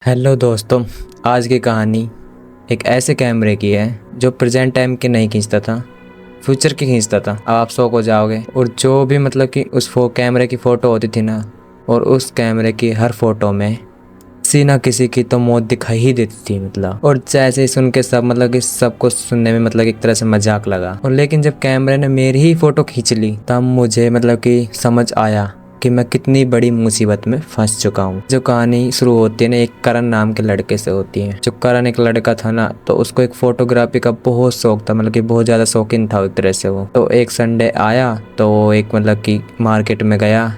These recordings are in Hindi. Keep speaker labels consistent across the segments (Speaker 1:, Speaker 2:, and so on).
Speaker 1: हेलो दोस्तों। आज की कहानी एक ऐसे कैमरे की है जो प्रेजेंट टाइम की नहीं खींचता था, फ्यूचर की खींचता था। अब आप शौक हो जाओगे। और जो भी मतलब कि उस कैमरे की फ़ोटो होती थी ना, और उस कैमरे की हर फोटो में किसी ना किसी की तो मौत दिखाई ही देती थी मतलब। और जैसे ही सुन के सब मतलब कि सबको सुनने में मतलब एक तरह से मजाक लगा। और लेकिन जब कैमरे ने मेरी ही फ़ोटो खींच ली तब मुझे मतलब कि समझ आया कि मैं कितनी बड़ी मुसीबत में फंस चुका हूँ। जो कहानी शुरू होती है ना, एक करण नाम के लड़के से होती है। जो करण एक लड़का था ना, तो उसको एक फोटोग्राफी का बहुत शौक था, मतलब कि बहुत ज़्यादा शौकीन था एक तरह से वो। तो एक संडे आया तो वो एक मतलब कि मार्केट में गया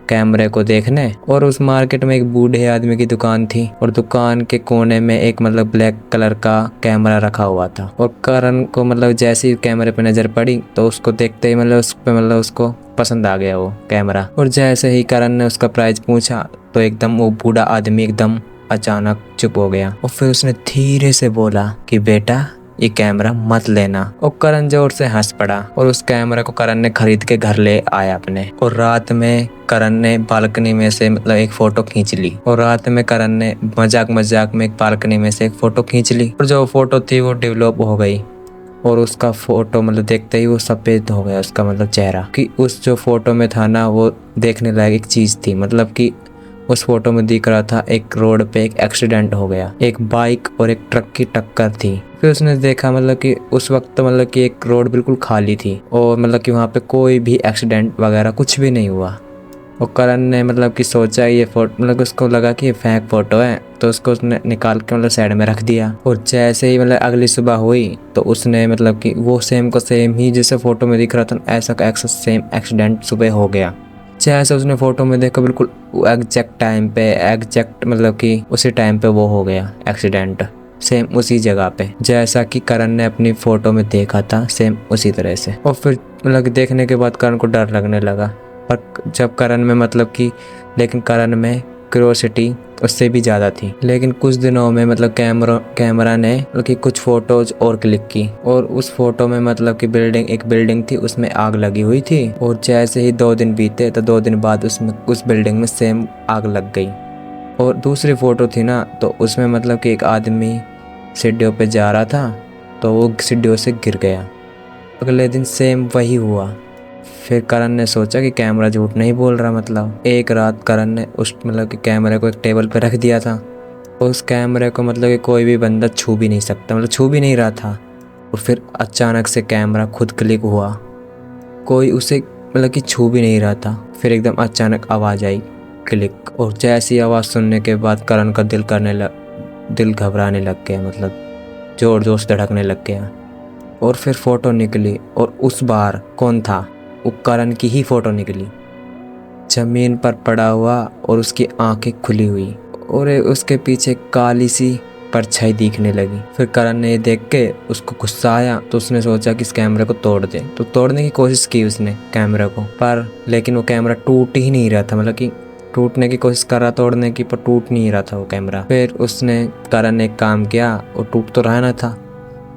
Speaker 1: कैमरे को देखने। और उस मार्केट में एक बूढ़े आदमी की दुकान थी, और दुकान के कोने में एक मतलब ब्लैक कलर का कैमरा रखा हुआ था। और करण को मतलब जैसे ही कैमरे पे नजर पड़ी तो उसको देखते ही मतलब उस पे मतलब उसको पसंद आ गया वो कैमरा। और जैसे ही करण ने उसका प्राइस पूछा तो एकदम वो बूढ़ा आदमी एकदम अचानक चुप हो गया। और फिर उसने धीरे से बोला कि बेटा, ये कैमरा मत लेना। और करण जोर से हंस पड़ा, और उस कैमरा को करण ने खरीद के घर ले आया अपने। और रात में करण ने बालकनी में से मतलब एक फोटो खींच ली। और रात में करण ने मजाक मजाक में एक बालकनी में से एक फोटो खींच ली। और जो फोटो थी वो डेवलप हो गई, और उसका फोटो मतलब देखते ही वो सफेद हो गया उसका मतलब चेहरा। कि उस जो फोटो में था ना, वो देखने लायक एक चीज थी। मतलब कि उस फोटो में दिख रहा था एक रोड पे एक एक्सीडेंट हो गया, एक बाइक और एक ट्रक की टक्कर थी। फिर उसने देखा मतलब कि उस वक्त मतलब कि एक रोड बिल्कुल खाली थी, और मतलब कि वहाँ पे कोई भी एक्सीडेंट वगैरह कुछ भी नहीं हुआ। और करण ने मतलब कि सोचा ये फोटो, मतलब उसको लगा कि ये फेक फोटो है, तो उसको उसने निकाल के मतलब साइड में रख दिया। और जैसे ही मतलब अगली सुबह हुई तो उसने मतलब कि वो सेम को सेम ही जैसे फोटो में दिख रहा था ऐसा का ऐसा सेम एक्सीडेंट सुबह हो गया। जैसे उसने फोटो में देखा बिल्कुल एग्जैक्ट टाइम पे, एग्जैक्ट मतलब कि उसी टाइम पे वो हो गया एक्सीडेंट, सेम उसी जगह पे जैसा कि करण ने अपनी फोटो में देखा था, सेम उसी तरह से। और फिर मतलब देखने के बाद करण को डर लगने लगा। पर जब करण में मतलब कि लेकिन करण में क्यूरियोसिटी उससे भी ज़्यादा थी। लेकिन कुछ दिनों में मतलब कैमरा ने मतलब कि कुछ फोटोज और क्लिक की, और उस फोटो में मतलब कि एक बिल्डिंग थी, उसमें आग लगी हुई थी। और जैसे ही 2 दिन बीते तो 2 दिन बाद उसमें उस बिल्डिंग में सेम आग लग गई। और दूसरी फोटो थी ना, तो उसमें मतलब कि एक आदमी सीढ़ियों पे जा रहा था, तो वो सीढ़ियों से गिर गया। अगले दिन सेम वही हुआ। फिर करण ने सोचा कि कैमरा झूठ नहीं बोल रहा। मतलब एक रात करण ने उस मतलब कि कैमरे को एक टेबल पर रख दिया था। उस कैमरे को मतलब कि कोई भी बंदा छू भी नहीं सकता, मतलब छू भी नहीं रहा था। और फिर अचानक से कैमरा खुद क्लिक हुआ, कोई उसे मतलब कि छू भी नहीं रहा था। फिर एकदम अचानक आवाज़ आई, क्लिक। और जैसी आवाज़ सुनने के बाद करण का दिल घबराने लग गया, मतलब जोर जोर से धड़कने लग गया। और फिर फोटो निकली, और उस बार कौन था, वो करण की ही फोटो निकली, जमीन पर पड़ा हुआ और उसकी आंखें खुली हुई, और उसके पीछे काली सी परछाई दिखने लगी। फिर करण ने ये देख के उसको गुस्सा आया, तो उसने सोचा कि इस कैमरे को तोड़ दे। तो तोड़ने की कोशिश की उसने कैमरे को, पर लेकिन वो कैमरा टूट ही नहीं रहा था। मतलब कि टूटने की कोशिश कर रहा तोड़ने की, पर टूट नहीं रहा था वो कैमरा। फिर उसने करण ने एक काम किया, और टूट तो रहा ना था,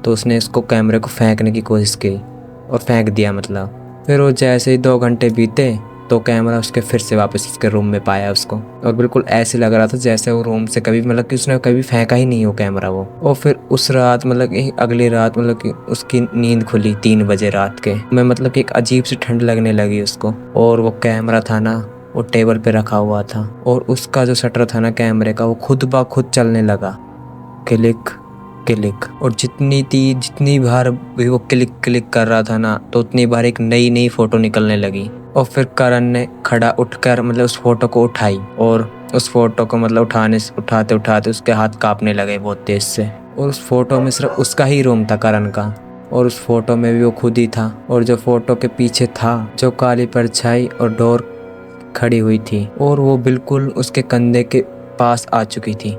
Speaker 1: तो उसने इसको कैमरे को फेंकने की कोशिश की और फेंक दिया मतलब। फिर वो जैसे ही 2 घंटे बीते तो कैमरा उसके फिर से वापस उसके रूम में पाया उसको, और बिल्कुल ऐसे लग रहा था जैसे वो रूम से कभी मतलब कि उसने कभी फेंका ही नहीं हो कैमरा वो। और फिर उस रात मतलब कि अगली रात मतलब कि उसकी नींद खुली 3 बजे रात के में, मतलब कि एक अजीब सी ठंड लगने लगी उसको। और वो कैमरा था ना, वो टेबल पे रखा हुआ था, और उसका जो शटर था ना कैमरे का, वो खुद ब खुद चलने लगा, क्लिक क्लिक। और जितनी बार भी वो क्लिक क्लिक कर रहा था ना, तो उतनी बार एक नई नई फोटो निकलने लगी। और फिर करण ने खड़ा उठकर मतलब उस फोटो को उठाई, और उस फोटो को मतलब उठाते उठाते उसके हाथ कांपने लगे बहुत तेज से। और उस फोटो में सिर्फ उसका ही रूम था, करण का, और उस फोटो में भी वो खुद ही था। और जो फोटो के पीछे था, जो काली परछाई और डोर खड़ी हुई थी, और वो बिल्कुल उसके कंधे के पास आ चुकी थी।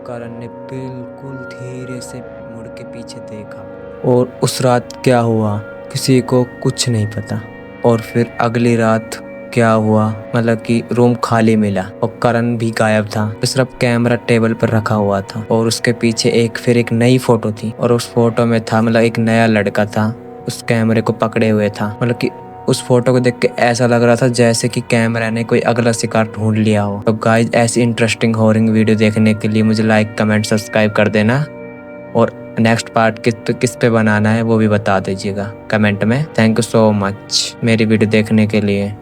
Speaker 1: करण ने बिल्कुल धीरे से मुड़ के पीछे देखा, और उस रात क्या हुआ किसी को कुछ नहीं पता। और फिर अगली रात क्या हुआ, मतलब कि रूम खाली मिला, और करण भी गायब था। सिर्फ कैमरा टेबल पर रखा हुआ था, और उसके पीछे एक नई फोटो थी, और उस फोटो में था मतलब एक नया लड़का था, उस कैमरे को पकड़े हुए था। मतलब कि उस फोटो को देख के ऐसा लग रहा था जैसे कि कैमरा ने कोई अगला शिकार ढूंढ लिया हो। तो गाइज ऐसी इंटरेस्टिंग हॉरर वीडियो देखने के लिए मुझे लाइक कमेंट सब्सक्राइब कर देना, और नेक्स्ट पार्ट किस पे बनाना है वो भी बता दीजिएगा कमेंट में। थैंक यू सो मच मेरी वीडियो देखने के लिए।